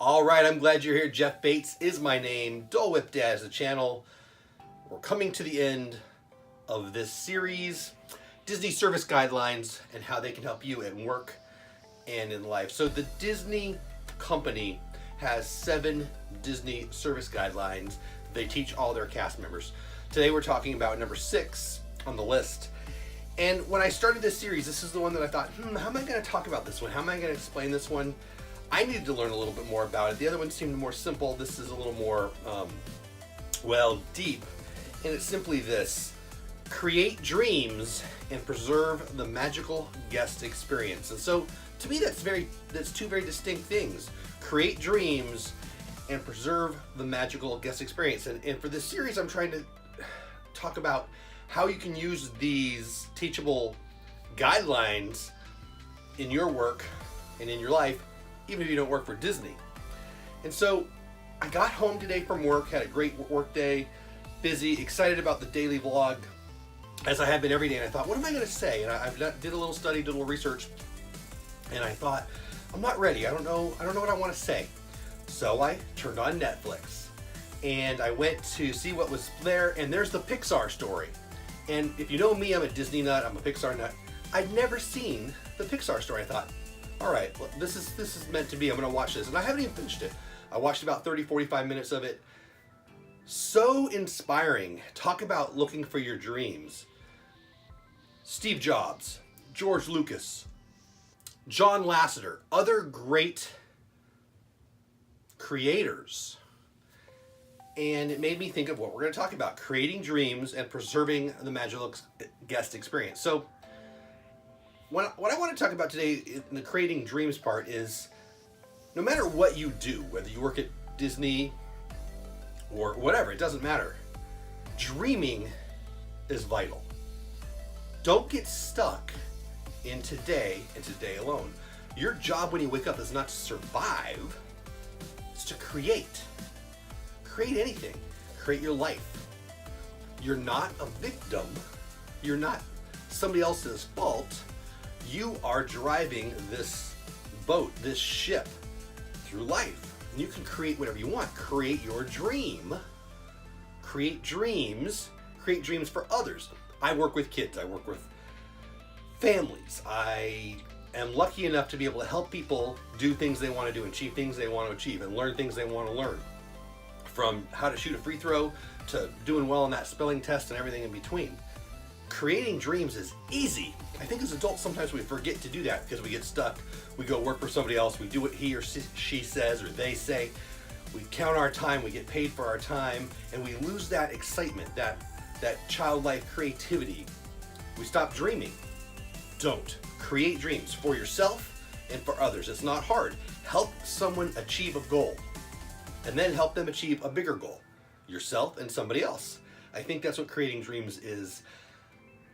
All right, I'm glad you're here. Jeff Bates is my name. Dole Whip Dad is the channel. We're coming to the end of this series, Disney Service Guidelines and how they can help you in work and in life. So the Disney company has 7 Disney Service Guidelines they teach all their cast members. Today we're talking about number 6 on the list. And when I started this series, this is the one that I thought, how am I going to talk about this one? How am I going to explain this one? I needed to learn a little bit more about it. The other one seemed more simple. This is a little more, deep. And it's simply this: create dreams and preserve the magical guest experience. And so, to me, that's two very distinct things. Create dreams and preserve the magical guest experience. And for this series, I'm trying to talk about how you can use these teachable guidelines in your work and in your life, even if you don't work for Disney. And so I got home today from work, had a great work day, busy, excited about the daily vlog, as I have been every day. And I thought, what am I going to say? And I did a little study, did a little research, and I thought, I'm not ready. I don't know what I want to say. So I turned on Netflix and I went to see what was there, and there's the Pixar story. And if you know me, I'm a Disney nut, I'm a Pixar nut. I'd never seen the Pixar story. I thought, all right, well, this is meant to be. I'm going to watch this. And I haven't even finished it. I watched about 30, 45 minutes of it. So inspiring. Talk about looking for your dreams. Steve Jobs, George Lucas, John Lasseter, other great creators. And it made me think of what we're going to talk about: creating dreams and preserving the magical guest experience. So what I want to talk about today in the creating dreams part is, no matter what you do, whether you work at Disney or whatever, it doesn't matter. Dreaming is vital. Don't get stuck in today and today alone. Your job when you wake up is not to survive, it's to create. Create anything. Create your life. You're not a victim. You're not somebody else's fault. You are driving this boat, this ship, through life. And you can create whatever you want. Create your dream. Create dreams. Create dreams for others. I work with kids. I work with families. I am lucky enough to be able to help people do things they want to do, and achieve things they want to achieve, and learn things they want to learn. From how to shoot a free throw to doing well on that spelling test and everything in between. Creating dreams is easy. I think as adults sometimes we forget to do that because we get stuck. We go work for somebody else. We do what he or she says or they say. We count our time. We get paid for our time, and we lose that excitement, that childlike creativity. We stop dreaming. Don't. Create dreams for yourself and for others. It's not hard. Help someone achieve a goal, and then help them achieve a bigger goal, yourself and somebody else. I think that's what creating dreams is.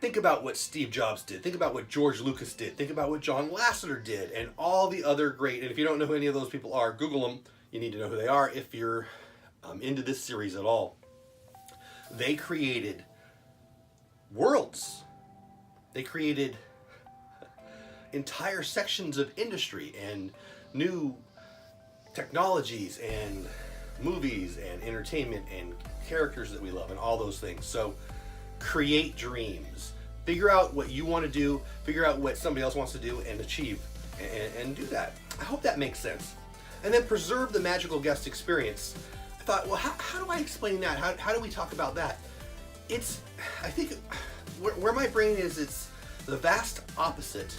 Think about what Steve Jobs did. Think about what George Lucas did. Think about what John Lasseter did, and all the other great, and if you don't know who any of those people are, Google them. You need to know who they are if you're into this series at all. They created worlds. They created entire sections of industry and new technologies and movies and entertainment and characters that we love and all those things. So create dreams. Figure out what you want to do, figure out what somebody else wants to do, and achieve and do that. I hope that makes sense. And then preserve the magical guest experience. I thought, well, how do I explain that? How do we talk about that? I think where my brain is, it's the vast opposite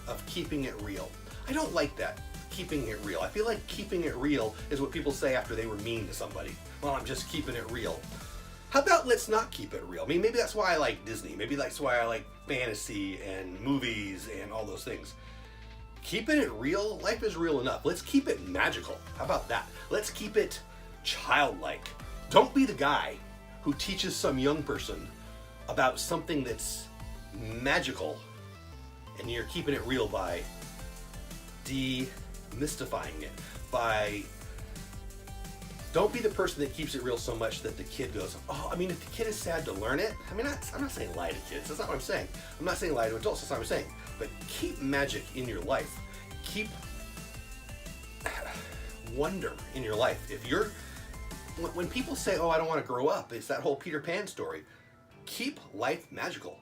of keeping it real. I don't like that. Keeping it real. I feel like keeping it real is what people say after they were mean to somebody. Well, I'm just keeping it real. How about let's not keep it real? I mean, maybe that's why I like Disney. Maybe that's why I like fantasy and movies and all those things. Keeping it real, life is real enough. Let's keep it magical. How about that? Let's keep it childlike. Don't be the guy who teaches some young person about something that's magical and you're keeping it real by demystifying it. Don't be the person that keeps it real so much that the kid goes, oh, I mean, if the kid is sad to learn it, I mean, I'm not saying lie to kids. That's not what I'm saying. I'm not saying lie to adults. That's not what I'm saying. But keep magic in your life. Keep wonder in your life. If you're, when people say, oh, I don't want to grow up, it's that whole Peter Pan story. Keep life magical.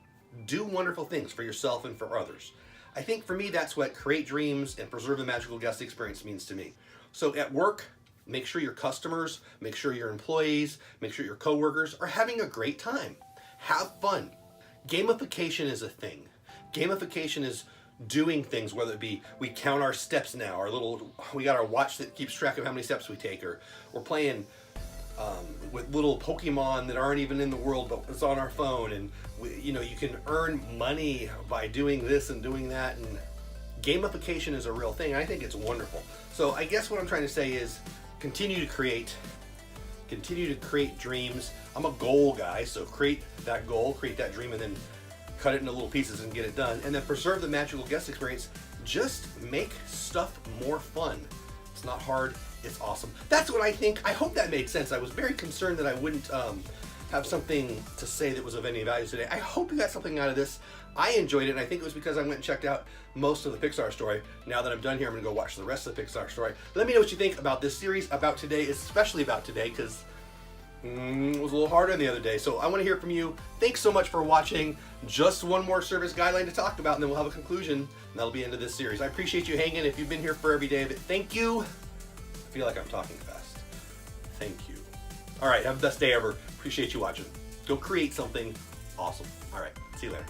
Do wonderful things for yourself and for others. I think for me, that's what create dreams and preserve the magical guest experience means to me. So at work, make sure your customers, make sure your employees, make sure your coworkers are having a great time. Have fun. Gamification is a thing. Gamification is doing things, whether it be we count our steps now, we got our watch that keeps track of how many steps we take, or we're playing with little Pokemon that aren't even in the world, but it's on our phone, and you can earn money by doing this and doing that, and gamification is a real thing. I think it's wonderful. So I guess what I'm trying to say is continue to create dreams. I'm a goal guy, so create that goal, create that dream, and then cut it into little pieces and get it done. And then preserve the magical guest experience. Just make stuff more fun. It's not hard, it's awesome. That's what I think. I hope that made sense. I was very concerned that I wouldn't have something to say that was of any value today. I hope you got something out of this. I enjoyed it, and I think it was because I went and checked out most of the Pixar story. Now that I'm done here, I'm gonna go watch the rest of the Pixar story. Let me know what you think about this series, about today, especially about today, because it was a little harder than the other day. So I want to hear from you. Thanks so much for watching. Just one more service guideline to talk about, and then we'll have a conclusion, and that'll be the end of this series. I appreciate you hanging. If you've been here for every day of it, thank you. I feel like I'm talking fast. Thank you. All right, have the best day ever. Appreciate you watching. Go create something awesome. All right, see you later.